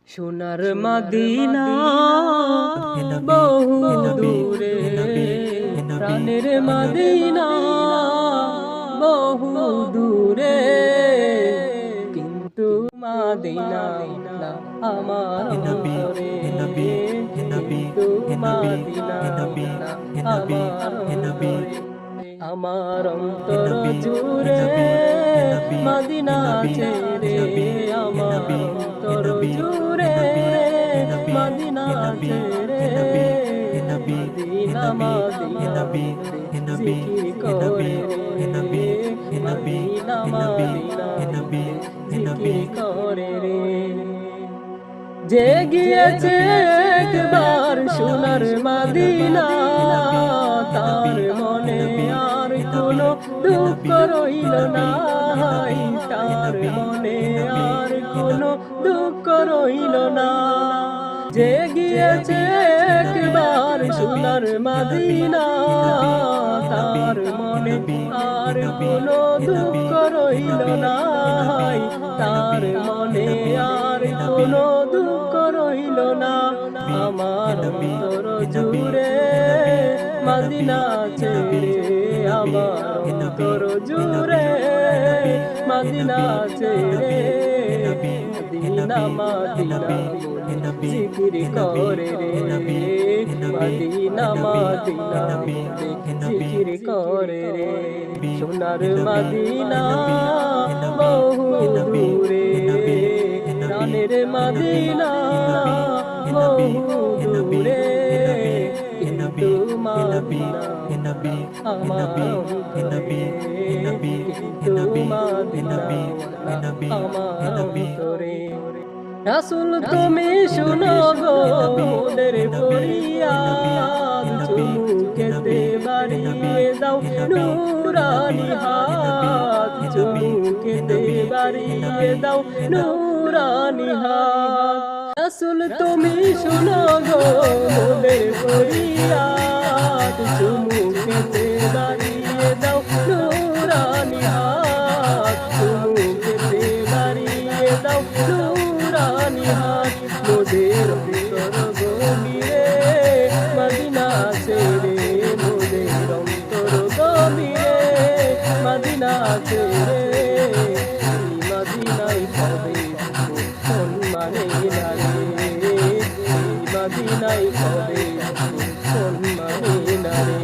সোনার মদিনা বহু দূরে, প্রাণের মদিনা বহু দূরে, কিন্তু মদিনা আমার অন্তরে, কিন্তু মদিনা আমার অন্তরে, আমার অন্তর জুড়ে মদিনা ছেড়ে, আমার অন্তর জুড়ে মদিনা ছেড়ে, মদিনা মদিনা জিকির করে রে, মদিনা মদিনা জিকির করে রে। যে গিয়েছে একবার সোনার মদিনা, তার মনে আর কোনো দুঃখ রইল না, তার মনে আর কোনো দুঃখ রইল না। যে গিয়েছে একবার সোনার মদিনা, তার মনে আর কোনো দুঃখ রইল না, তার মনে আর কোনো দুঃখ রইল না। আমার অন্তর জুড়ে মদিনা ছেড়ে, আমার অন্তর জুড়ে মদিনা ছেড়ে, মদিনা মদিনা জিকির করে রে, মদিনা মদিনা জিকির করে রে। সোনার মদিনা বহু দূরে, প্রাণের মদিনা বহু দূরে, কিন্তু মদিনা আমার অন্তরে, কিন্তু মদিনা আমার অন্তরে। রাসূল তুমি শুনো গো মোদের ফরিয়াদ, চুমুকেতে বাড়িয়ে দাও নূরানি হাত, চুমুকেতে বাড়িয়ে দাও নূরানি হাত। রাসূল তুমি শুনো গো মোদের ফরিয়াদ, চুমুকেতে বাড়িয়ে দাও নূরানি হাত, চুমুকেতে বাড়িয়ে দাও নূরানি হাত। মোদের অন্তর গভীরে মদিনা ছেড়ে, মোদের অন্তর গভীরে মদিনা ছেড়ে, মদিনায় কবে সম্মানে নারে, মদিনায় কবে সম্মানে নারে।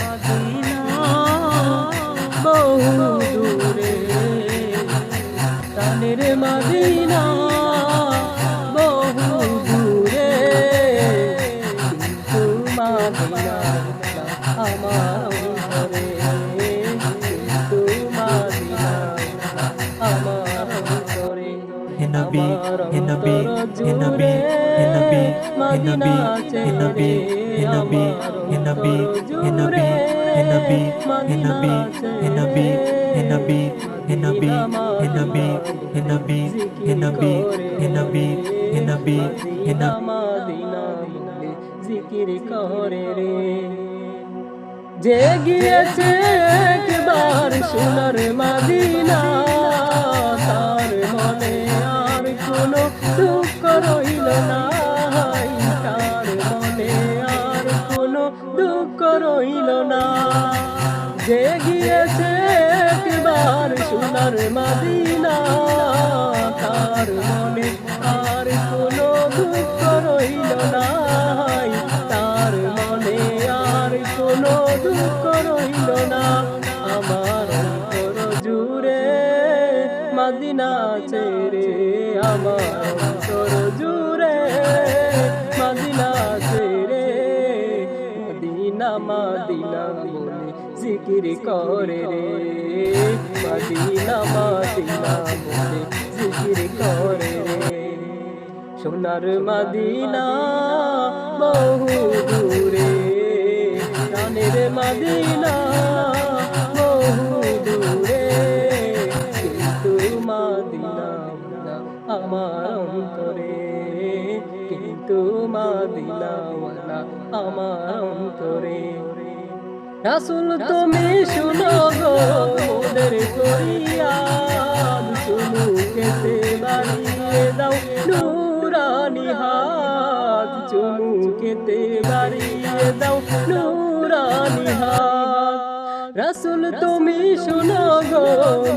মদিনা বহু দূরে, প্রাণের মদিনা বহু দূরে, কিন্তু মদিনা আমার অন্তরে, কিন্তু মদিনা আমার অন্তরে। আমার অন্তর জুড়ে মদিনা ছেড়ে, আমার অন্তর জুড়ে মদিনা ছেড়ে, মদিনা মদিনা জিকির করে রে, মদিনা মদিনা জিকির করে রে। যে গিয়েছে একবার সোনার মদিনা, তার মনে আর কোনো দুঃখ রইল না, তার মনে আর কোনো দুঃখ রইল না। যে গিয়েছে একবার সোনার মদিনা, তার মনে আর কোনো দুঃখ রইল না, তার মনে আর কোনো দুঃখ রইল না। আমার অন্তর জুড়ে মদিনা ছেড়ে, আমার অন্তর জুড়ে মদিনা ছেড়ে, মদিনা মদিনা বলে জিকির করে রে, মদিনা মদিনা বলে জিকির করে রে। সোনার মদিনা বহু দূরে, প্রাণের মদিনা বহু দূরে, কিন্তু মদিনা আমার অন্তরে, কিন্তু মদিনা আমার অন্তরে। রাসূল তুমি শুনো গো মোদের ফরিয়াদ, চুমুকেতে বাড়িয়ে নুরানি হাত চুমুকেতে বাড়িয়ে দাও নুরানি হাত রাসূল তুমি শোনো গো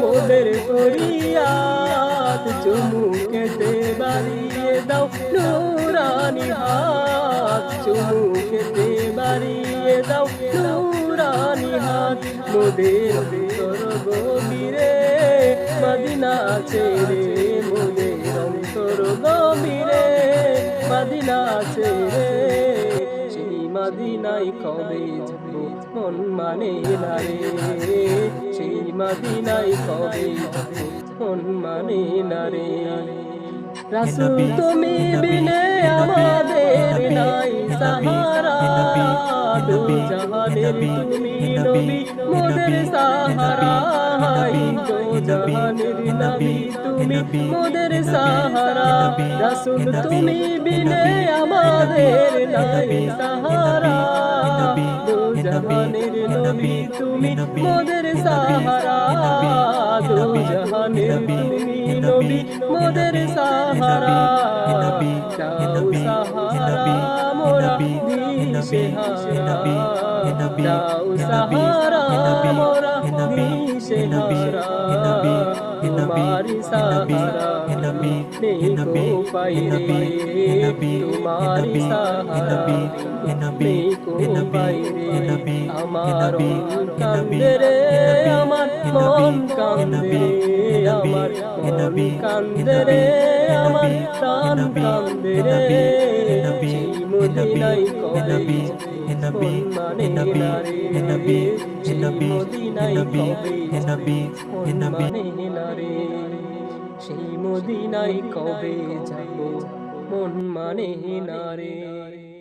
মোদের ফরিয়াদ চুমুকেতে বাড়িয়ে দাও নুরানি হাত চুমুকেতে বাড়িয়ে দাও নুরানি হাত মোদের গভীরে মদিনা ছেড়ে মোদের অন্তর গভীরে মদিনা ছেড়ে সেই মদিনায় কবে যাব মন মানে না রে সেই মদিনায় কবে যাব মন মানে না রে রাসূল তুমি বিনে আমাদের নাই সাহারা দু জাহানের তুমি নবী মোদের সাহারা দু জাহানের নবী তুমি মোদের সাহারা রাসূল তুমি বিনে আমাদের নাই সাহারা দু জাহানের নবী তুমি মোদের সাহারা দু জাহানের তুমি নবী মোদের সাহারা দাও সাহারা মোরা দিশেহারা দাও সাহারা মোরা দিশেহারা তোমারি সাহারা নেই কো পাই রে তোমারি সাহারা নেই কো পাই রে আমার কান্দে রে আমার মন কান্দে আমার মন কান্দে রে আমার প্রাণ কান্দে রে সেই মদিনায় কবে মন মানে না রে সেই মদিনায় কবে মন মানে না রে সেই মদিনায় কবে যাব মন মানে না রে।